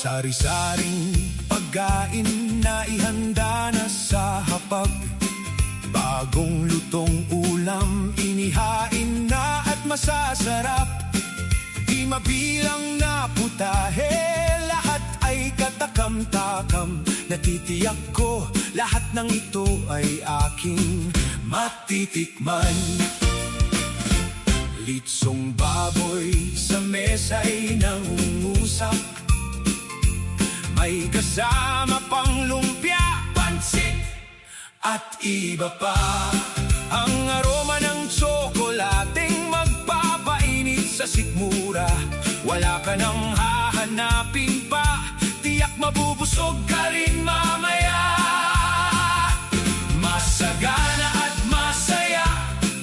Sari-saring pagkain na ihanda na sa hapag. Bagong lutong ulam, inihain na at masasarap. Di mabilang na putahe, lahat ay katakam-takam. Natitiyak ko, lahat ng ito ay aking matitikman. Litsong baboy sa mesa'y nangungusap. May kasama pang lumpia, pansit at iba pa. Ang aroma ng tsokolating magpapainit sa sikmura. Wala ka nang hahanapin pa, tiyak mabubusog ka rin mamaya. Masagana at masaya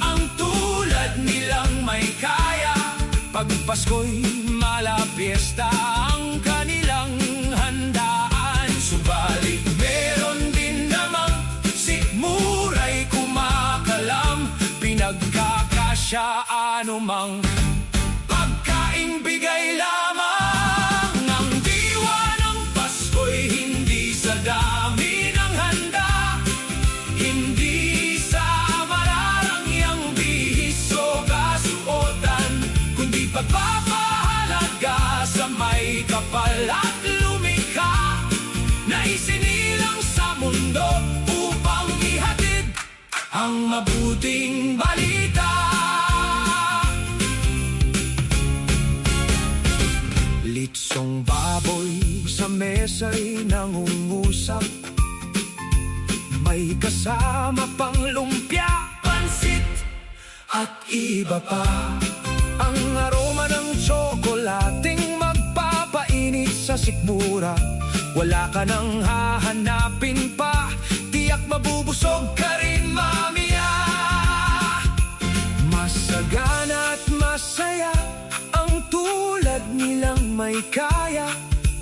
ang tulad nilang may kaya. Pag Pasko'y malapiesta ang kanilang handaan. Subalit meron din namang sikmura'y kumakalam. Pinagkakasya anumang pagkaing bigay lamang. Ang diwa ng Pasko'y hindi sa dami ng handa, hindi sa mararangyang bihis o kasuotan, kundi pagpapahalaga sa may kapal at lumikha na isinilang sa mundo upang ihatid ang mabuting balita. Litsong baboy sa mesa'y nangungusap. May kasama pang lumpia, pansit at iba pa. Ang aroma ng tsokolating magpapainit sa sikmura. Wala ka nang hahanapin pa, tiyak mabubusog ka rin mamaya. Masagana at masaya ang tulad nilang may kaya.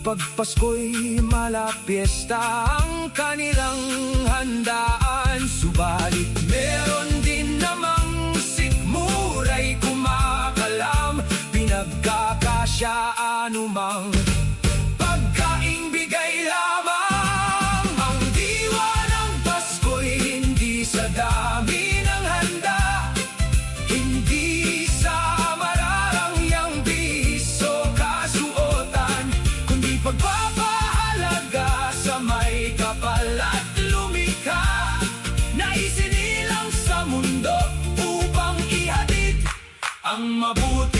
Pag Pasko'y malapiesta ang kanilang handaan. Subalit meron din namang sikmura'y kumakalam. Pinagkakasya anumang pagkaing bigay lamang. Ang diwa ng Pasko'y hindi sa dami ng handa, hindi sa mararangyang bihis o kasuotan, kundi pagpapahalaga sa may kapal at lumikha na isinilang sa mundo upang ihatid ang mabuti